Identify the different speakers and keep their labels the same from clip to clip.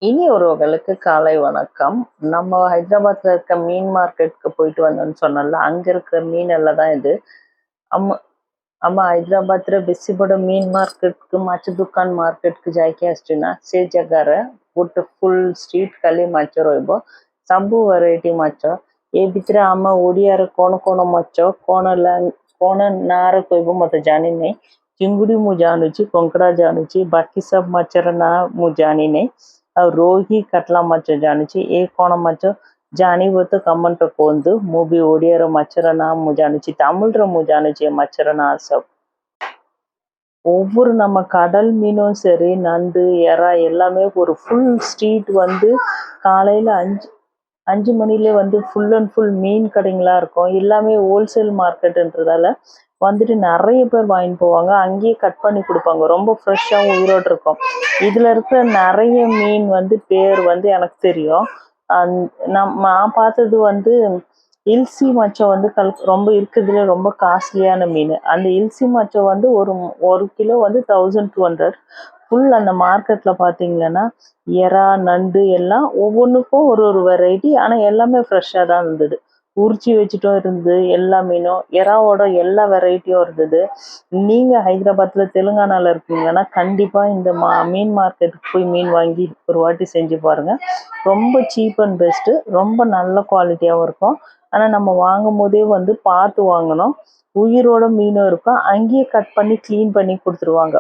Speaker 1: இனி ஒருவர்களுக்கு காலை வணக்கம். நம்ம ஹைதராபாத்ல இருக்க மீன் மார்க்கெட்டுக்கு போயிட்டு வந்தோம்னு சொன்னோம்ல, அங்க இருக்கிற மீன் எல்லாம் தான் இது. हम हम हैदराबाद रे बेसी बड़ मीन मार्केट के माछ दुकान मार्केट के जाके आसछि ना से जगह रे गोटे फुल स्ट्रीट खाली माछ रहइबो सब वैरायटी माछ ए भितरे हम ओडिया रे कोन माछ कोन ना रे कहबो मते जानि नै चिंगुड़ी मु जानुछि कंकड़ा जानुछि बाकी सब माछ रे ना मु जानि नै और रोही कतला माछ जानुछि ए कोन माछ जानिबो तो कमेंट कोंदु मु भी ओडिया रो माछर ना मु जानुछि तमिल रो मु जानुछि माछर ना सब ஒவ்வொரு நம்ம கடல் மீனும் சரி நண்டு எறா எல்லாமே ஒரு ஃபுல் ஸ்ட்ரீட் வந்து காலையில் 5 மணிலே வந்து ஃபுல் அண்ட் ஃபுல் மீன் கடைங்களா இருக்கும் எல்லாமே ஹோல்சேல் மார்க்கெட்டுன்றதால வந்துட்டு நிறைய பேர் வாங்கிட்டு போவாங்க அங்கேயே கட் பண்ணி கொடுப்பாங்க ரொம்ப ஃப்ரெஷ்ஷாகவும் உயிரோடு இருக்கும் இதில் இருக்கிற நிறைய மீன் வந்து பேர் வந்து எனக்கு தெரியும் நான் பார்த்தது வந்து இல்சி மச்சம் வந்து ரொம்ப இருக்கிறதுல ரொம்ப காஸ்ட்லியான மீன் அந்த இல்சி மச்சம் வந்து ஒரு கிலோ வந்து 1200 ஃபுல் அந்த மார்க்கெட்டில் பார்த்தீங்கன்னா எறா நண்டு எல்லாம் ஒவ்வொன்றுக்கும் ஒரு வெரைட்டி ஆனால் எல்லாமே ஃப்ரெஷ்ஷாக தான் இருந்தது உரிச்சி வச்சுட்டும் இருந்தது எல்லா மீனும் எறாவோட எல்லா வெரைட்டியும் இருந்தது நீங்கள் ஹைதராபாத்தில் தெலுங்கானாவில் இருக்கீங்கன்னா கண்டிப்பாக இந்த மீன் மார்க்கெட்டுக்கு போய் மீன் வாங்கி ஒரு வாட்டி செஞ்சு பாருங்கள் ரொம்ப சீப் அண்ட் பெஸ்ட்டு ரொம்ப நல்ல குவாலிட்டியாகவும் இருக்கும் ஆனால் நம்ம வாங்கும் போதே வந்து பார்த்து வாங்கணும் உயிரோட மீனும் இருக்கும் அங்கேயே கட் பண்ணி க்ளீன் பண்ணி கொடுத்துருவாங்க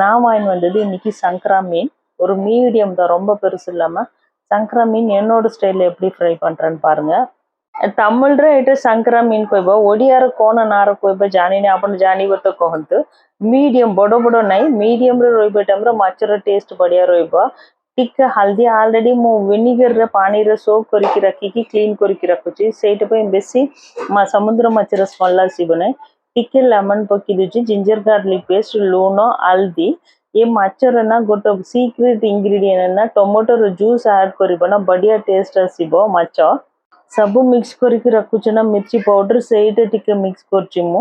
Speaker 1: நான் வாங்கிட்டு வந்தது இன்னைக்கு சங்கரா மீன் ஒரு மீடியம் தான் ரொம்ப பெருசு இல்லாமல் சங்கரா மீன் என்னோட ஸ்டைலில் எப்படி ஃப்ரை பண்ணுறேன்னு பாருங்கள் तमिल रे संक्रा मीन कहब ओडियार कोन नार कहब जानी आपण जानिब तो कहतु मीडियम बड़ बड़ नाई मीडियम रे रोइबे टाइम रे माछर टेस्ट बढ़िया रोइब टिके हल्दी ऑलरेडी मु विनेगर रे पानी रे सोक करके रखी क्लीन करके रखुची सेट पे बेसी समुद्र माछर स्मेल आसीबने टिके लेमन पकी दुची जिंजर गार्लिक पेस्ट लून हल्दी ये माछर ना गोटे सीक्रेट इंग्रेडिएंट ना टोमेटो रो जूस ऐड करबना बढ़िया टेस्ट आसीबो माछ सब मिक्स करके रखुचना मिर्ची पाउडर सहीटा टिके मिक्स करची मु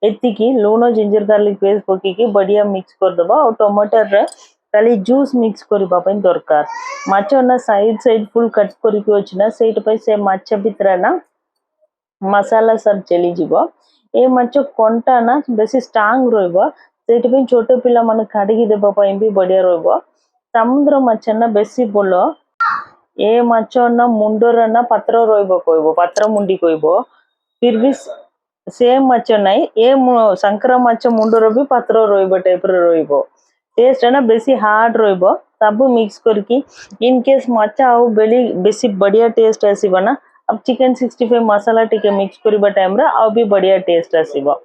Speaker 1: एतिकी लून जिंजर गार्लिक पेस्ट पकी बढ़िया मिक्स कर दबा और टमाटर रे खाली जूस मिक्स करबा पई दरकार माछ ना साइड फुल कट करके वचना सेट पे से माछ भितर ना मसाला सब चली जीवो ए माछ कोंटा ना बेसी स्ट्रांग रहइबो सेट पे छोटे पिला मन काढी देबा पई भी बढ़िया रहइबो समुद्र माछ ना बेसी बोलो ए माछ ना मुंडर ना पत्र रोइब कहब पत्र मुंडी कहब फिर भी सेम माछ नाई ए संक्रा माछ मुंडर भी पत्र रोइब टाइप रोइब टेस्ट ना बेसी हार्ड रोइब सब मिक्स करके इन केस माछ आउ बेली बेसी बढ़िया टेस्ट आसीबो ना अब चिकन 65 मसाला टिके मिक्स करबा टाइम रे आउ भी बढ़िया टेस्ट आसीबो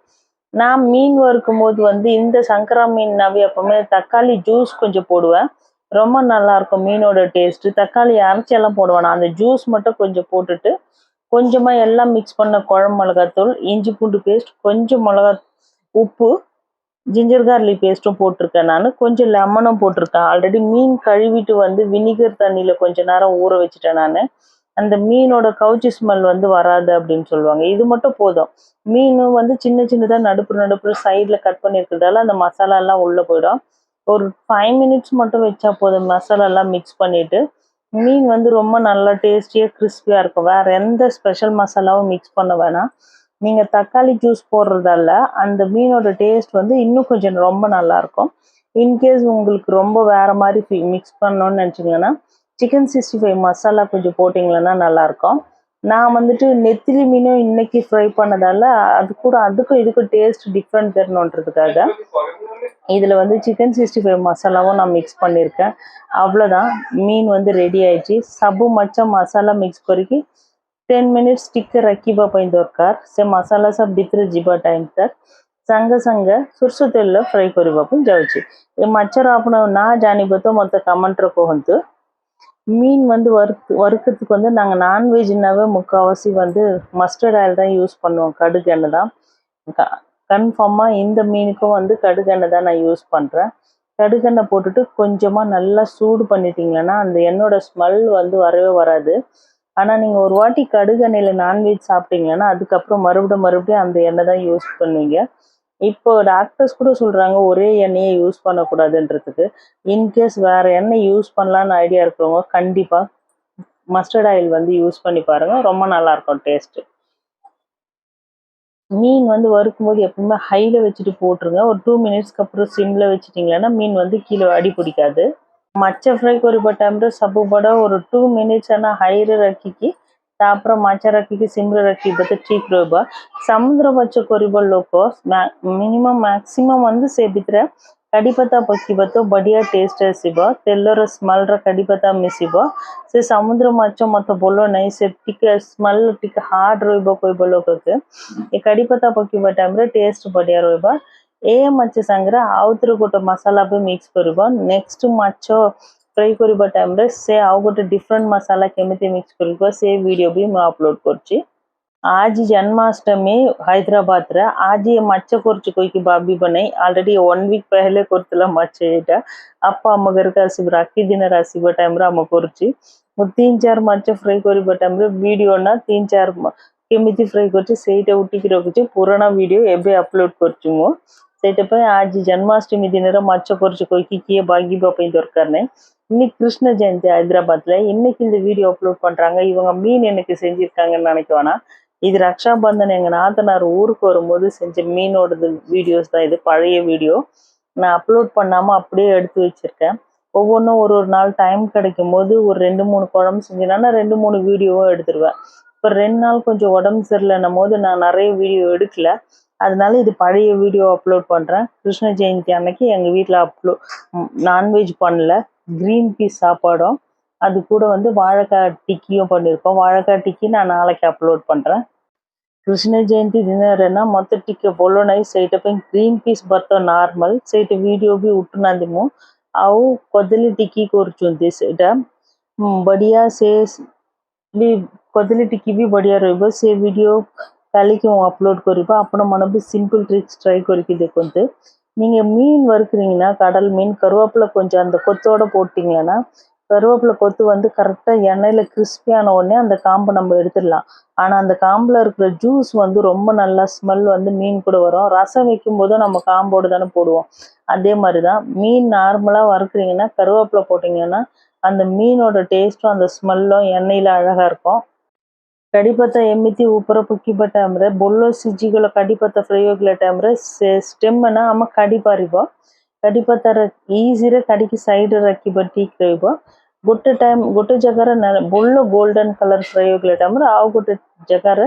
Speaker 1: ना मीन वरुकुம்போது வந்து இந்த சங்கரா மீன்னாவே எப்பவுமே தக்காளி ஜூஸ் கொஞ்சம் போடுவேன் ரொம்ப நல்லா இருக்கும் மீனோட டேஸ்ட் தக்காளி அரைச்சி எல்லாம் போடுவானா அந்த ஜூஸ் மட்டும் கொஞ்சம் போட்டுட்டு கொஞ்சமா எல்லாம் மிக்ஸ் பண்ண குழம்பு மிளகாத்தூள் இஞ்சி பூண்டு பேஸ்ட் கொஞ்சம் மிளகா உப்பு ஜிஞ்சர் கார்லிக் பேஸ்ட்டும் போட்டிருக்கேன் நான் கொஞ்சம் லெமனும் போட்டிருக்கேன் ஆல்ரெடி மீன் கழுவிட்டு வந்து வினிகர் தண்ணியில கொஞ்ச நேரம் ஊற வச்சுட்டேன் நான் அந்த மீனோட கவுச்சி ஸ்மெல் வந்து வராது அப்படின்னு சொல்லுவாங்க இது மட்டும் போதும் மீன் வந்து சின்ன சின்னதா நடுப்புற சைட்ல கட் பண்ணிருக்கிறதால அந்த மசாலா எல்லாம் உள்ள போயிடும் ஒரு 5 மினிட்ஸ் மட்டும் வச்சா போதும் மசாலா எல்லாம் மிக்ஸ் பண்ணிட்டு மீன் வந்து ரொம்ப நல்லா டேஸ்டியா கிறிஸ்பியா இருக்கும் வேற எந்த ஸ்பெஷல் மசாலாவும் மிக்ஸ் பண்ண வேணாம் நீங்க தக்காளி ஜூஸ் போடுறதால அந்த மீனோட டேஸ்ட் வந்து இன்னும் கொஞ்சம் ரொம்ப நல்லா இருக்கும் இன்கேஸ் உங்களுக்கு ரொம்ப வேற மாதிரி மிக்ஸ் பண்ணணும்னு நினைச்சீங்கன்னா சிக்கன் 65 மசாலா கொஞ்சம் போட்டிங்கன்னா நல்லா இருக்கும் நான் வந்துட்டு நெத்திலி மீனும் இன்னைக்கு ஃப்ரை பண்ணதால அதுக்கும் இதுக்கும் டேஸ்ட் டிஃப்ரெண்ட் தெரியணுன்றதுக்காக இதில் வந்து சிக்கன் 65 மசாலாவும் நான் மிக்ஸ் பண்ணியிருக்கேன் அவ்வளோதான் மீன் வந்து ரெடி ஆயிடுச்சு சபு மச்சம் மசாலா மிக்ஸ் करके 10 मिनट्स टिके रखिबा पई दरकार से मसाला सब भीतर जीवा टाइम तक संगे संगे सुरसु तेल फ्राई करबा पई जाउची ए मच्छर आपण ना जानिबो तो मते कमेंट कहंतु மீன் வந்து வறுக்கிறதுக்கு வந்து நாங்கள் நான்வெஜ்னாவே முக்கால்வாசி வந்து மஸ்டர்ட் ஆயில் தான் யூஸ் பண்ணுவோம் கடுகு எண்ணெய் தான் கன்ஃபார்மாக இந்த மீனுக்கும் வந்து கடுகு எண்ணெய் தான் நான் யூஸ் பண்ணுறேன் கடுகு எண்ணெய் போட்டுட்டு கொஞ்சமாக நல்லா சூடு பண்ணிட்டீங்கன்னா அந்த எண்ணெயோட ஸ்மெல் வந்து வரவே வராது ஆனால் நீங்கள் ஒரு வாட்டி கடுகு எண்ணெயில் நான்வெஜ் சாப்பிட்டீங்கன்னா அதுக்கப்புறம் மறுபடியும் அந்த எண்ணெய் தான் யூஸ் பண்ணுவீங்க இப்போ டாக்டர்ஸ் கூட சொல்றாங்க ஒரே எண்ணெயை யூஸ் பண்ணக்கூடாதுன்றதுக்கு. இன்கேஸ் வேற எண்ணெய் யூஸ் பண்ணலான்னு ஐடியா இருக்கிறவங்க கண்டிப்பா மஸ்டர்ட் ஆயில் வந்து யூஸ் பண்ணி பாருங்க. ரொம்ப நல்லா இருக்கும் டேஸ்ட். மீன் வந்து வறுக்கும்போது எப்பவுமே ஹைல வச்சுட்டு போட்டுருங்க. ஒரு 2 மினிட்ஸ்க்கு அப்புறம் சிம்ல வச்சுட்டீங்கன்னா மீன் வந்து கீழே அடி பிடிக்காது. मच्छी फ्राई କରିବା ଟାଇମ୍ରେ ସବୁବେଳେ ஒரு 2 ମିନିଟ୍ସ ନା ହାଇରେ ରଖିକି ତାପରେ ମାଛ ରଖିକି ସିମ୍ରେ ରଖିବେ ତ ଠିକ୍ ରହିବ। ସମୁଦ୍ର ମାଛ କରିବା ଲୋକ ମିନିମମ୍ ମ୍ୟାକ୍ସିମମ୍ வந்து ସେ ଭିତରେ କଡ଼ି ପତ୍ତା ପକେଇବ ତ ବଢ଼ିଆ ଟେଷ୍ଟ ଆସିବ। ତେଲର ସ୍ମେଲ୍ର କଡ଼ି ପତ୍ତା ମିଶିବ। ସେ ସମୁଦ୍ର ମାଛ ମୋତେ ଭଲ ନାହିଁ, ସେ ଟିକେ ସ୍ମେଲ୍ ଟିକେ ହାର୍ଡ ରହିବ କହିବ ଲୋକକେ। ଏ କଡ଼ି ପତ୍ତା ପକେଇବା ଟାଇମ୍ରେ ଟେଷ୍ଟ ବଢ଼ିଆ ରହିବ। ଏ ମାଛ ସାଙ୍ଗରେ ଆଉଥରେ ଗୋଟେ ମସଲା ବି ମିକ୍ସ କରିବ। ନେକ୍ସଟ ମାଛ फ्राई କରିବା ଟାଇମ୍ରେ ସେ ଆଉ ଗୋଟେ ଡିଫରେଣ୍ଟ ମସଲା କେମିତି ମିକ୍ସ କରିବ ସେ ଭିଡ଼ିଓ ବି ମୁଁ ଅପଲୋଡ଼ କରୁଛି। ଆଜି ଜନ୍ମାଷ୍ଟମୀ ହାଇଦ୍ରାବାଦରେ ଆଜି ଏ ମାଛ କରୁଛି କହିକି ଭାବିବ ନାହିଁ। ଅଲରେଡ଼ି 1 ୱିକ୍ ପହଲେ କରୁଥିଲା ମାଛ ଏଇଟା। ଆପା ଆମ ଘରକୁ ଆସିବ ରାକ୍ଷୀ ଦିନରେ ଆସିବ ଟାଇମ୍ରେ ଆମ କରୁଛି। ମୁଁ 3-4 ମାଛ ଫ୍ରାଇ କରିବା ଟାଇମ୍ରେ ଭିଡ଼ିଓ ନା 3-4 କେମିତି ଫ୍ରାଇ କରୁଛି ସେଇଟା ଉଠିକି ରଖୁଛି। ପୁରୁଣା ଭିଡ଼ିଓ ଏବେ ଅପଲୋଡ଼ କରୁଛି ମୁଁ। ସେଇଟା ପାଇଁ ଆଜି ଜନ୍ମାଷ୍ଟମୀ ଦିନରେ ମାଛ କରୁଛି କହିକି କିଏ ଭାବିବା ପାଇଁ ଦରକାର ନାହିଁ। இன்னைக்கு கிருஷ்ண ஜெயந்தி ஹைதராபாத்ல. இன்னைக்கு இந்த வீடியோ அப்லோட் பண்றாங்க. இவங்க மீன் எனக்கு செஞ்சிருக்காங்கன்னு நினைக்க வேணாம். இது ரக்ஷாபந்தன் எங்க நாத்தனார் ஊருக்கு வரும்போது செஞ்ச மீனோடது வீடியோஸ் தான் இது. பழைய வீடியோ நான் அப்லோட் பண்ணாம அப்படியே எடுத்து வச்சிருக்கேன். ஒவ்வொன்றும் ஒரு ஒரு நாள் டைம் கிடைக்கும் போது ஒரு 2-3 குழம்பு செஞ்சேன்னா 2-3 வீடியோவும் எடுத்துருவேன். இப்போ 2 நாள் கொஞ்சம் உடம்பு சரியில்லைன்னும் போது நான் நிறைய வீடியோ எடுக்கல. அதனால இது பழைய வீடியோ அப்லோட் பண்ணுறேன். கிருஷ்ண ஜெயந்தி அன்னைக்கு எங்கள் வீட்டில் நான்வெஜ் பண்ணல. க்ரீன் பீஸ் சாப்பாடும் அது கூட வந்து வாழைக்காய் டிக்கியும் பண்ணியிருக்கோம். வாழைக்காய் டிக்கி நான் நாளைக்கு அப்லோட் பண்ணுறேன்। କୃଷ୍ଣ ଜୟନ୍ତୀ ଦିନରେ ନା ମୋତେ ଟିକେ ଭଲ ନାହିଁ, ସେଇଟା ପାଇଁ ଗ୍ରୀନ୍ ପିସ୍ ଭାତ ନର୍ମାଲ ସେଇଟା ଭିଡ଼ିଓ ବି ଉଠୁନାହାନ୍ତି ମୁଁ। ଆଉ କଦଳୀ ଟିକି କରୁଛନ୍ତି ସେଇଟା ବଢ଼ିଆ। ସେ ବି କଦଳୀ ଟିକି ବି ବଢ଼ିଆ ରହିବ। ସେ ଭିଡ଼ିଓ କାଲିକି ମୁଁ அப்லோட் କରିப்பேன்। ଆପଣମାନେ ବି சிம்பிள் ட்ரிக்ஸ் ட்ரை କରିକି ଦେଖନ୍ତୁ। நீங்கள் மீன் வறுக்குறீங்கன்னா கடல் மீன் கருவேப்பிலை கொஞ்சம் அந்த கொத்தோட போட்டிங்கன்னா கருவேப்பிலை கொத்து வந்து கரெக்டாக எண்ணெயில் கிறிஸ்பியான உடனே அந்த காம்பை நம்ம எடுத்துடலாம்। ஆனால் அந்த காம்பில் இருக்கிற ஜூஸ் வந்து ரொம்ப நல்லா ஸ்மெல் வந்து மீன் கூட வரும்। ரசம் வைக்கும் போதும் நம்ம காம்போடு தானே போடுவோம்। அதே மாதிரி தான் மீன் நார்மலாக வறுக்குறீங்கன்னா கருவேப்பிலை போட்டிங்கன்னா அந்த மீனோட டேஸ்ட்டும் அந்த ஸ்மெல்லும் எண்ணெயில் அழகாக இருக்கும்। କଡ଼ିପତ୍ତା ଏମିତି ଉପରେ ପକାଇବା ଟାଇମ୍ରେ ଭଲ ସିଝିଗଲା କଡ଼ିପତ୍ତା ଫ୍ରାଇ ହୋଇଗଲା ଟାଇମ୍ରେ ସେ ଷ୍ଟେମ୍ ନା ଆମେ କାଢ଼ି ପାରିବ। କଡ଼ିପତ୍ତାର ଇଜିରେ କାଢ଼ିକି ସାଇଡ଼୍ରେ ରଖିବ ଠିକ୍ ରହିବ। ଗୋଟେ ଜାଗାରେ ଭଲ ଗୋଲ୍ଡେନ୍ କଲର୍ ଫ୍ରାଇ ହୋଇଗଲା ଟାଇମ୍ରେ ଆଉ ଗୋଟେ ଜାଗାରେ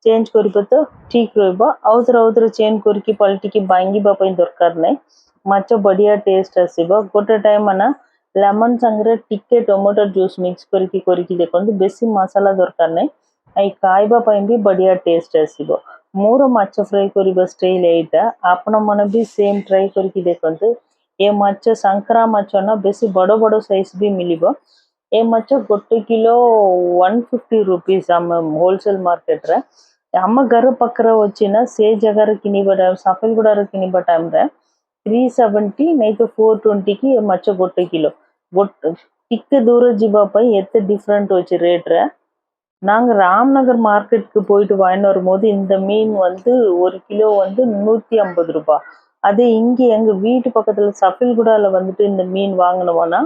Speaker 1: ଚେଞ୍ଜ କରିବ ତ ଠିକ୍ ରହିବ। ଆଉଥରେ ଚେଞ୍ଜ କରିକି ପଲଟିକି ଭାଙ୍ଗିବା ପାଇଁ ଦରକାର ନାହିଁ। ମାଛ ବଢ଼ିଆ ଟେଷ୍ଟ ଆସିବ। ଗୋଟେ ଟାଇମ୍ ନା ଲେମନ୍ ସାଙ୍ଗରେ ଟିକେ ଟମାଟୋ ଜୁସ୍ ମିକ୍ସ କରିକି ଦେଖନ୍ତୁ। ବେଶୀ ମସଲା ଦରକାର ନାହିଁ। ଏଇ ଖାଇବା ପାଇଁ ବି ବଢ଼ିଆ ଟେଷ୍ଟ ଆସିବ। ମୋର ମାଛ ଫ୍ରାଇ କରିବା ଷ୍ଟାଇଲ୍ ଏଇଟା। ଆପଣମାନେ ବି ସେମ୍ ଟ୍ରାଏ କରିକି ଦେଖନ୍ତୁ। ଏ ମାଛ ସାଙ୍କରା ମାଛ ନା ବେଶୀ ବଡ଼ ବଡ଼ ସାଇଜ୍ ବି ମିଳିବ। ଏ ମାଛ 1 କିଲୋ 150 ରୁପିସ୍ ଆମ ହୋଲସେଲ୍ ମାର୍କେଟରେ। ଆମ ଘର ପାଖରେ ଅଛି ନା ସେ ଜାଗାରେ କିଣିବା ସାଫଲଗୁଡ଼ାରେ କିଣିବା ଟାଇମ୍ରେ 370 ନାଇଁ ତ 420 ଏ ମାଛ 1 କିଲୋ। ଟିକେ ଦୂର ଯିବା ପାଇଁ ଏତେ ଡିଫରେଣ୍ଟ ଅଛି ରେଟ୍ରେ। நாங்கள் ராம்நகர் மார்க்கெட்டுக்கு போயிட்டு வாங்கிட்டு வரும்போது இந்த மீன் வந்து 1 கிலோ வந்து 150 ரூபாய்। அதே இங்கே எங்கள் வீட்டு பக்கத்தில் சஃபில்குடாவில் வந்துட்டு இந்த மீன் வாங்கினோம்னா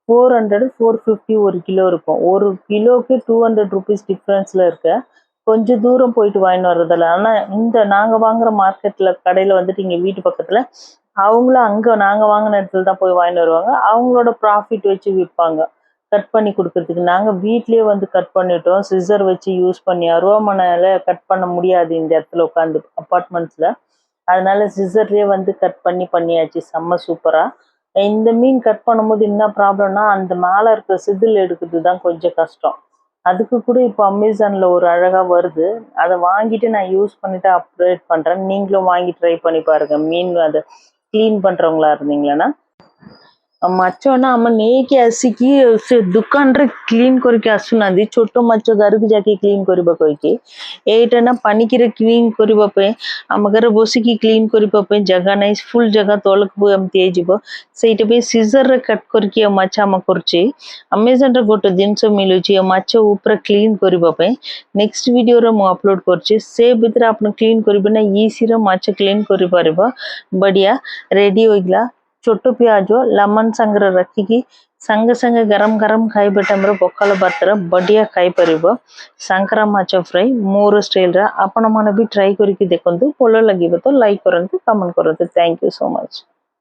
Speaker 1: 400-450 1 கிலோ இருக்கும்। 1 கிலோக்கு 200 ருபீஸ் டிஃப்ரென்ஸில் இருக்க கொஞ்சம் தூரம் போயிட்டு வாங்கிட்டு வர்றதில்ல। ஆனால் இந்த நாங்கள் வாங்குகிற மார்க்கெட்டில் கடையில் வந்துட்டு இங்கே வீட்டு பக்கத்தில் அவங்களும் அங்கே நாங்கள் வாங்கின இடத்துல தான் போய் வாங்கிட்டு வருவாங்க। அவங்களோட ப்ராஃபிட் வச்சு விற்பாங்க கட் பண்ணி கொடுக்கறதுக்கு। நாங்கள் வீட்லேயே வந்து கட் பண்ணிட்டோம், சிசர் வச்சு யூஸ் பண்ணி। அருவாமனையில் கட் பண்ண முடியாது இந்த இடத்துல உட்காந்து அப்பார்ட்மெண்ட்ஸில், அதனால சிசர்லேயே வந்து கட் பண்ணியாச்சு செம்ம சூப்பராக। இந்த மீன் கட் பண்ணும்போது என்ன ப்ராப்ளம்னா அந்த மேலே இருக்கிற சிதில் எடுக்கிறது தான் கொஞ்சம் கஷ்டம்। அதுக்கு கூட இப்போ அமேசானில் ஒரு அழகாக வருது, அதை வாங்கிட்டு நான் யூஸ் பண்ணிவிட்டு அப்டேட் பண்ணுறேன்। நீங்களும் வாங்கி ட்ரை பண்ணி பாருங்கள் மீன் அதை க்ளீன் பண்ணுறவங்களா இருந்தீங்களன்னா। ମାଛ ନା ଆମେ ନେଇକି ଆସିକି ସେ ଦୋକାନରେ କ୍ଲିନ୍ କରିକି ଆସୁନାହାନ୍ତି ଛୋଟ ମାଛ ଘରକୁ ଯାଇକି କ୍ଲିନ୍ କରିବା କହିକି ଏଇଟା ନା ପାନିକିରେ କ୍ଲିନ୍ କରିବା ପାଇଁ ଆମ ଘରେ ବସିକି କ୍ଲିନ୍ କରିବା ପାଇଁ ଜାଗା ନାହିଁ ଫୁଲ୍ ଜାଗା ତଳକୁ ଏମିତି ହେଇଯିବ ସେଇଟା ପାଇଁ ସିଜରରେ କଟ୍ କରିକି ମାଛ ଆମେ କରୁଛେ ଆମାଜନରେ ଗୋଟେ ଜିନିଷ ମିଳୁଛି ମାଛ ଉପରେ କ୍ଲିନ୍ କରିବା ପାଇଁ ନେକ୍ସଟ ଭିଡ଼ିଓରେ ମୁଁ ଅପଲୋଡ୍ କରୁଛି ସେ ଭିତରେ ଆପଣ କ୍ଲିନ୍ କରିବେ ନା ଇଜିରେ ମାଛ କ୍ଲିନ୍ କରିପାରିବ ବଢିଆ ରେଡି ହୋଇଗଲା छोटो प्याज लेमन सांगरे रखिकी संगे संगे गरम गरम खाइबे टाइम पखाल भातर बढ़िया खाई परिबो सांकरा माछ फ्राई मोर स्टाइल रा आपण माने भी ट्राई करके देखंतु भलो लागिबो तो लाइक करंतु कमेंट करंतु थैंक यू सो मच।